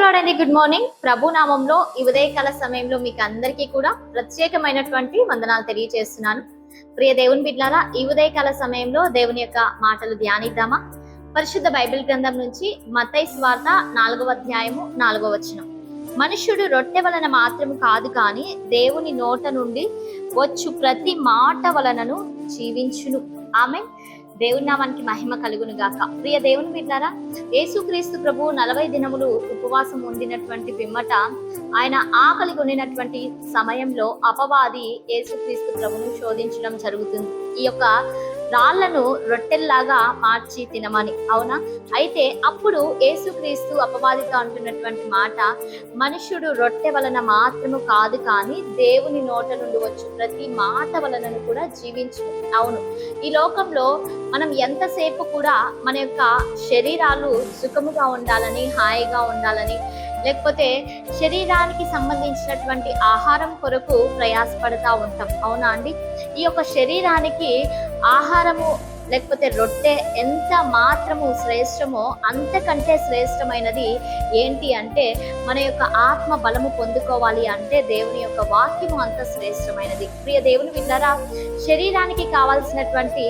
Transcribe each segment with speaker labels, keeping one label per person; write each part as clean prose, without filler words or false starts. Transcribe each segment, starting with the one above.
Speaker 1: Lord అండి. Good morning. ప్రభు నామంలో ఈ ఉదయకాల సమయంలో మీకు అందరికీ కూడా ప్రత్యేకమైనటువంటి వందనాలు తెలియజేస్తున్నాను. ప్రియ దేవుని బిడ్డలారా, ఈ ఉదయకాల సమయంలో దేవుని యొక్క మాటలు ధ్యానిద్దామా? పరిశుద్ధ బైబిల్ గ్రంథం నుంచి మత్తయి సువార్త 4వ అధ్యాయము 4వ వచనం. మనుష్యుడు రొట్టె వలన మాత్రం కాదు కానీ దేవుని నోట నుండి వచ్చు ప్రతి మాట వలనను జీవించును. ఆమేన్. దేవుని నామానికి మహిమ కలుగును గాక. ప్రియ దేవుని బిడ్డారా, యేసుక్రీస్తు ప్రభు 40 దినములు ఉపవాసం ఉండినటువంటి పిమ్మట ఆయన ఆకలి కొనినటువంటి సమయంలో అపవాది యేసుక్రీస్తు ప్రభును శోధించడం జరుగుతుంది. ఈ యొక్క రాళ్లను రొట్టెల్లాగా మార్చి తినమని. అవునా? అయితే అప్పుడు యేసుక్రీస్తు అపవాదితో అంటున్నటువంటి మాట, మనుష్యుడు రొట్టె వలన మాత్రము కాదు కానీ దేవుని నోట నుండి వచ్చు ప్రతి మాట వలనను కూడా జీవించు. అవును, ఈ లోకంలో మనం ఎంతసేపు కూడా మన యొక్క శరీరాలు సుఖముగా ఉండాలని, హాయిగా ఉండాలని, లేకపోతే శరీరానికి సంబంధించినటువంటి ఆహారం కొరకు ప్రయాసపడతా ఉంటాం. అవునా అండి? ఈ యొక్క శరీరానికి ఆహారము లేకపోతే రొట్టె ఎంత మాత్రము శ్రేష్టమో అంతకంటే శ్రేష్టమైనది ఏంటి అంటే మన యొక్క ఆత్మ బలము పొందుకోవాలి అంటే దేవుని యొక్క వాక్యము అంత శ్రేష్టమైనది. ప్రియ దేవుని బిడ్డలారా, శరీరానికి కావాల్సినటువంటి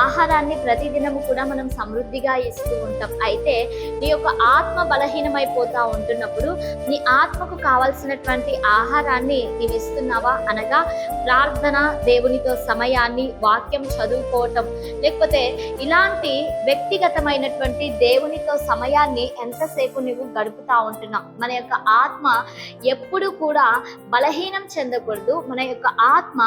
Speaker 1: ఆహారాన్ని ప్రతిదినము కూడా మనం సమృద్ధిగా ఇస్తూ ఉంటాం. అయితే నీ యొక్క ఆత్మ బలహీనమైపోతా ఉంటున్నప్పుడు నీ ఆత్మకు కావాల్సినటువంటి ఆహారాన్ని నీవు ఇస్తున్నావా? అనగా ప్రార్థన, దేవునితో సమయాన్ని, వాక్యం చదువుకోవటం, లేకపోతే ఇలాంటి వ్యక్తిగతమైనటువంటి దేవునితో సమయాన్ని ఎంతసేపు నువ్వు గడుపుతా ఉంటున్నావు? మన యొక్క ఆత్మ ఎప్పుడు కూడా బలహీనం చెందకూడదు. మన యొక్క ఆత్మ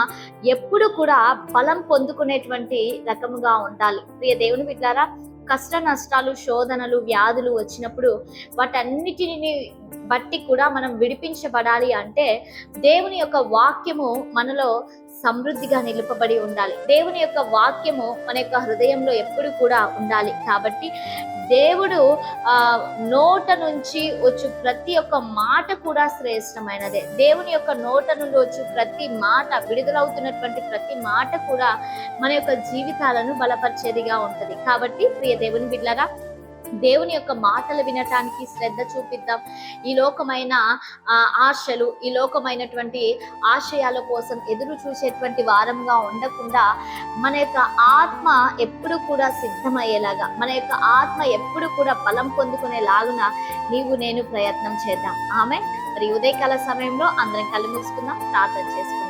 Speaker 1: ఎప్పుడు కూడా బలం పొందుకునేటువంటి రకముగా ఉండాలి. ప్రియ దేవుని బిడ్డారా, కష్ట నష్టాలు, శోధనలు, వ్యాధులు వచ్చినప్పుడు వాటన్నిటిని బట్టి కూడా మనం విడిపించబడాలి అంటే దేవుని యొక్క వాక్యము మనలో సమృద్ధిగా నిలుపబడి ఉండాలి. దేవుని యొక్క వాక్యము మన యొక్క హృదయంలో ఎప్పుడు కూడా ఉండాలి. కాబట్టి దేవుడు నోట నుంచి వచ్చు ప్రతి ఒక్క మాట కూడా శ్రేష్టమైనదే. దేవుని యొక్క నోట నుండి వచ్చు ప్రతి మాట, విడుదలవుతున్నటువంటి ప్రతి మాట కూడా మన యొక్క జీవితాలను బలపరిచేదిగా ఉంటది. కాబట్టి ప్రియ దేవుని బిడ్డలారా, దేవుని యొక్క మాటలు వినటానికి శ్రద్ధ చూపిద్దాం. ఈ లోకమైన ఆశలు, ఈ లోకమైనటువంటి ఆశయాల కోసం ఎదురు చూసేటువంటి వారంగా ఉండకుండా మన యొక్క ఆత్మ ఎప్పుడు కూడా సిద్ధమయ్యేలాగా, మన యొక్క ఆత్మ ఎప్పుడు కూడా బలం పొందుకునేలాగున నీవు నేను ప్రయత్నం చేద్దాం. ఆమేన్. మరి ఉదయకాల సమయంలో అందరం కళ్ళు మూసుకుందాం, ప్రార్థన చేసుకుందాం.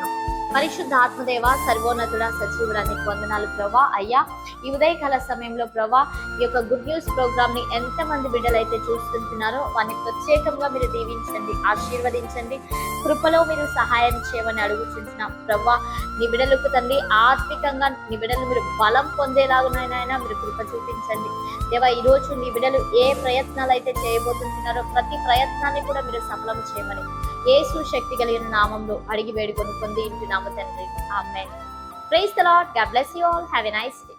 Speaker 1: పరిశుద్ధ ఆత్మదేవ, సర్వోన్నతుడా, సజీవుడా, నీకు వందనాలు ప్రభా. అయ్యా, ఈ ఉదయకాల సమయంలో ప్రభా, ఈ యొక్క గుడ్ న్యూస్ ప్రోగ్రామ్ ని ఎంతమంది బిడ్డలైతే చూస్తుంటున్నారో వారిని ప్రత్యేకంగా మీరు దీవించండి, ఆశీర్వదించండి, కృపలో మీరు సహాయం చేయమని అడుగుచుంటున్నాం ప్రభా. నీ బిడ్డలకు తండ్రి ఆత్మికంగా నీ బిడ్డలు మీరు బలం పొందేలాగునైనా మీరు కృప చూపించండి దేవా. ఈ రోజు నీ బిడ్డలు ఏ ప్రయత్నాలు అయితే చేయబోతుంటున్నారో ప్రతి ప్రయత్నాన్ని కూడా మీరు సఫలం చేయమని యేసు శక్తి కలిగిన నామంలో అడిగి వేడుకొని పొంది ఇంటున్నాము తండ్రి. Amen. Praise the Lord. God bless you all. Have a nice day.